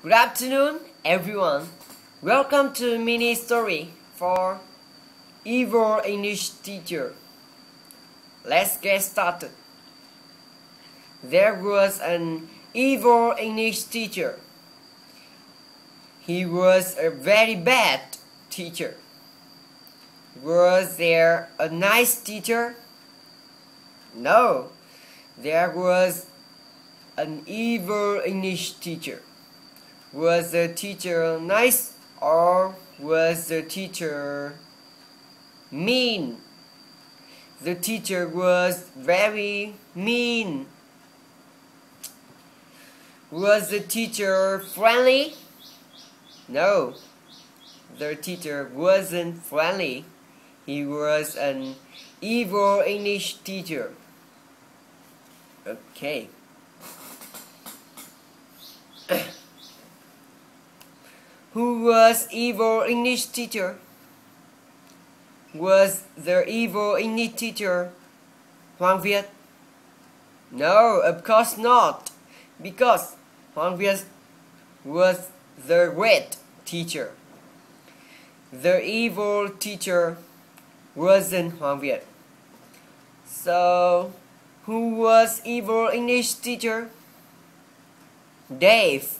Good afternoon, everyone. Welcome to mini story for Evil English Teacher. Let's get started. There was an evil English teacher. He was a very bad teacher. Was there a nice teacher? No, there was an evil English teacher. Was the teacher nice or was the teacher mean? The teacher was very mean. Was the teacher friendly? No, the teacher wasn't friendly. He was an evil English teacher. Okay. Who was evil English teacher? Was the evil English teacher Hoàng Việt? No, of course not, because Hoàng Việt was the great teacher. The evil teacher wasn't Hoàng Việt. So, who was evil English teacher? Dave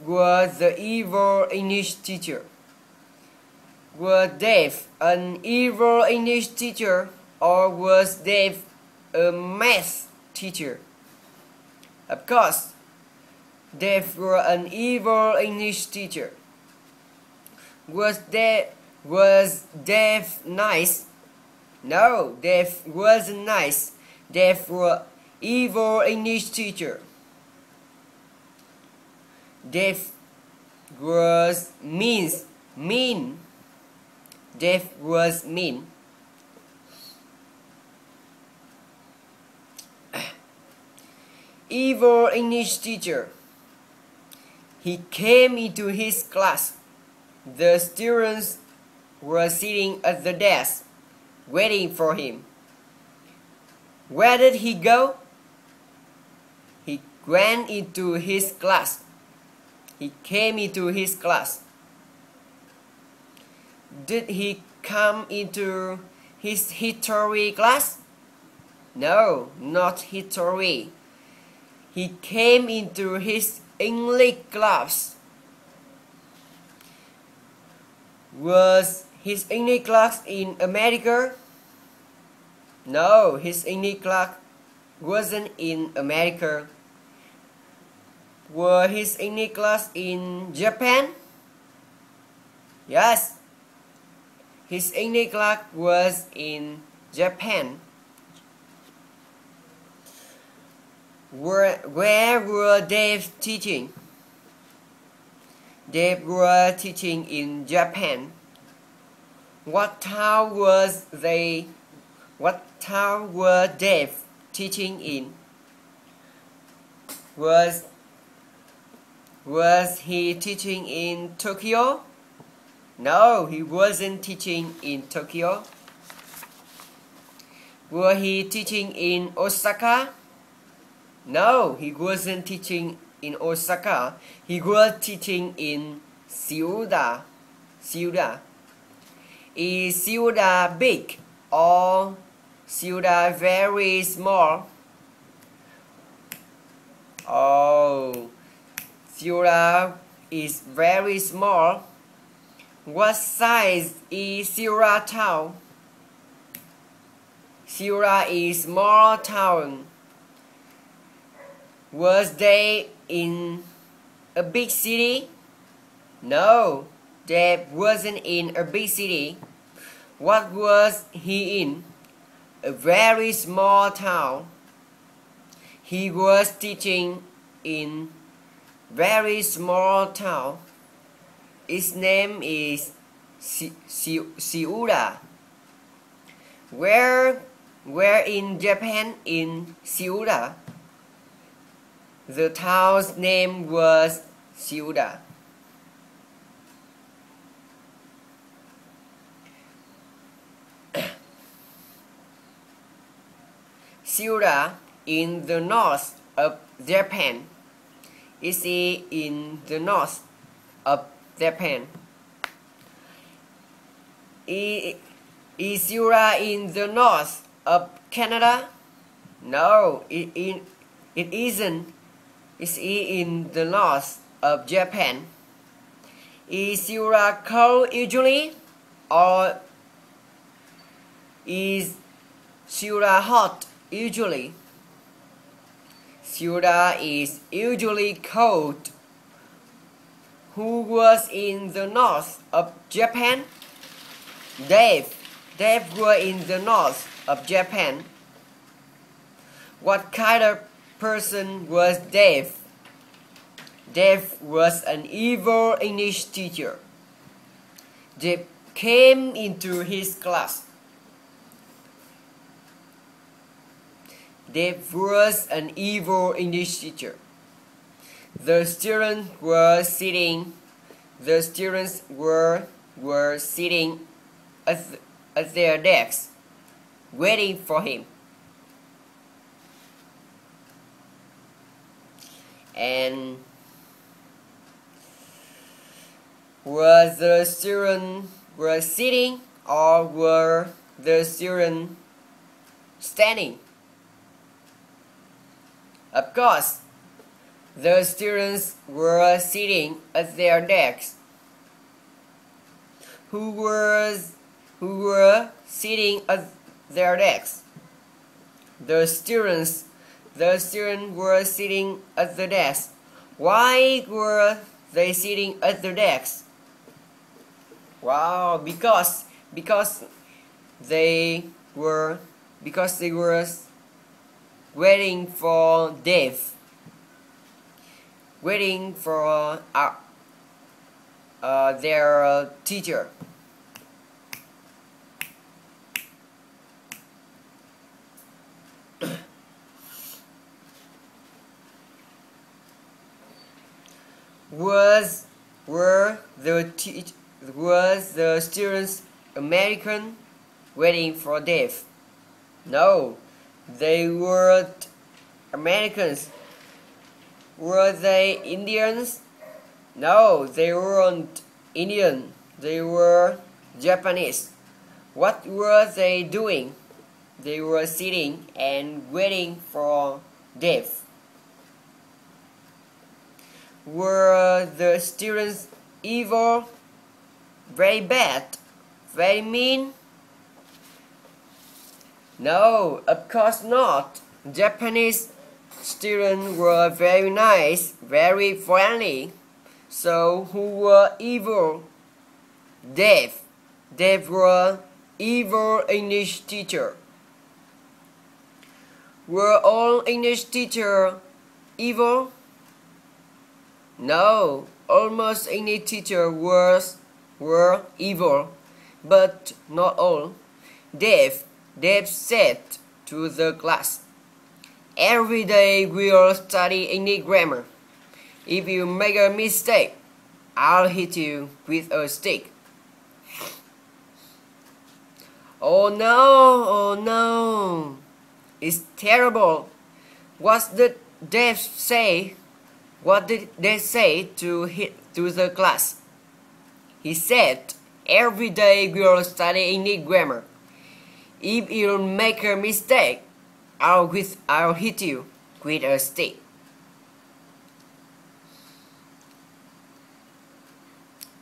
was the evil English teacher. Was Dave an evil English teacher or was Dave a math teacher? Of course, Dave was an evil English teacher. Was Dave nice? No, Dave wasn't nice. Dave was evil English teacher. Dave was mean. Dave was mean. Evil English teacher. He came into his class. The students were sitting at the desk, waiting for him. Where did he go? He went into his class. He came into his class. Did he come into his history class? No, not history. He came into his English class. Was his English class in America? No, his English class wasn't in America. Was his English class in Japan? Yes, his English class was in Japan. Where were Dave teaching? Dave was teaching in Japan. What town was Dave teaching in? Was he teaching in Tokyo? No, he wasn't teaching in Tokyo. Was he teaching in Osaka? No, he wasn't teaching in Osaka. He was teaching in Seoul. Is Seoul big or Seoul very small? Oh, Seoul is very small. What size is Seoul town? Seoul is small town. Was they in a big city? No, Dave wasn't in a big city. What was he in? A very small town. He was teaching in very small town. Its name is Seoul. Where in Japan in Seoul? The town's name was Seoul. Seoul in the north of Japan is it in the north of Japan? Is Yura in the north of Canada? No, it isn't. Is it in the north of Japan? Is Yura cold usually, or is Yura hot usually? Yura is usually cold. Who was in the north of Japan? Dave. Dave was in the north of Japan. What kind of person was Dave? Dave was an evil English teacher. Dave came into his class. Dave was an evil English teacher. The students were sitting at their desks, waiting for him. And were the students were sitting, or were the students standing? Of course, the students were sitting at their desks. Who were sitting at their desks? The students were sitting at the desk. Why were they sitting at the desk? Wow, because they were waiting for Dave, waiting for their teacher. Was the students American, waiting for Dave? No, they weren't Americans. Were they Indians? No, they weren't Indian. They were Japanese. What were they doing? They were sitting and waiting for Dave. Were the students evil, very bad, very mean? No, of course not. Japanese students were very nice, very friendly. So who were evil? Dave. Dave was evil English teacher. Were all English teachers evil? No, almost any teacher were evil, but not all. Dave said to the class, "Every day we'll study English grammar. If you make a mistake, I'll hit you with a stick." Oh no, it's terrible. What did Dave say? What did they say to the class? He said, "Every day we'll study English grammar. If you make a mistake, I'll hit you with a stick."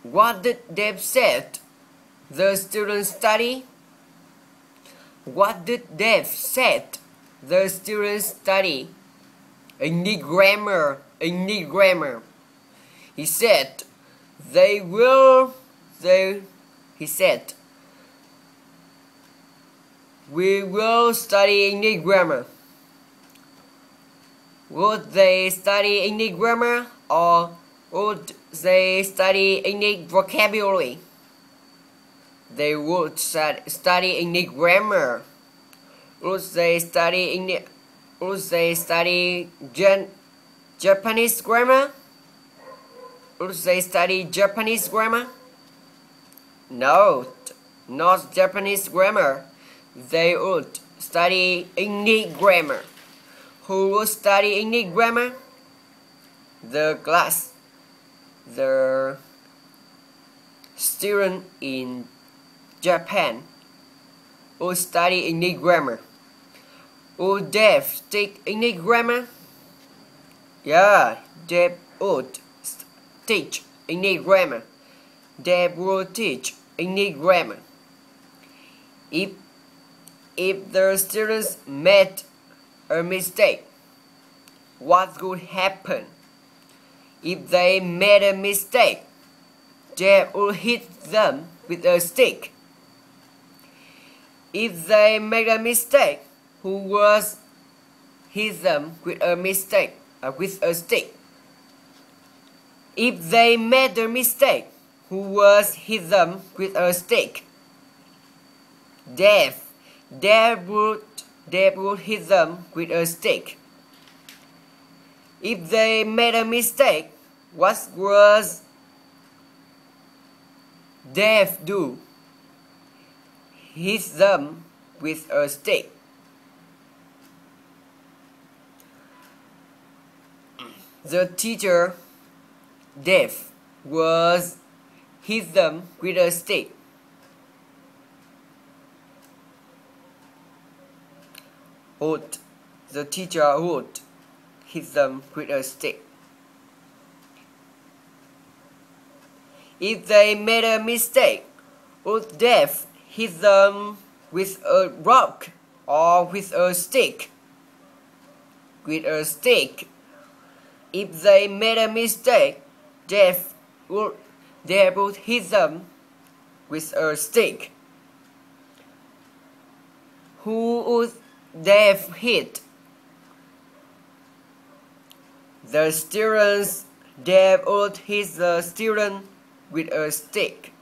What did Dave said? The students study. What did Dave said? The students study English grammar. English grammar. He said, "We will study English grammar." Would they study English grammar, or would they study English vocabulary? They would study English grammar. Would they study Japanese grammar? Would they study Japanese grammar? No, not Japanese grammar. They would study English grammar. Who would study English grammar? the class. The student in Japan would study English grammar. Would Dave take English grammar? Yeah, Dave would teach English grammar. Dave would teach English grammar. If the students made a mistake, what would happen? If they made a mistake, Dave would hit them with a stick. If they made a mistake, who was hit them with a stick? If they made a mistake, who was hit them with a stick? Dave would hit them with a stick. If they made a mistake, what was Dave do? Hit them with a stick. The teacher, Dave, was hit them with a stick. The teacher would hit them with a stick. If they made a mistake, would Dave hit them with a rock or with a stick? With a stick. If they made a mistake, Dave would hit them with a stick. Who would Dave hit? The students. Dave would hit the student with a stick.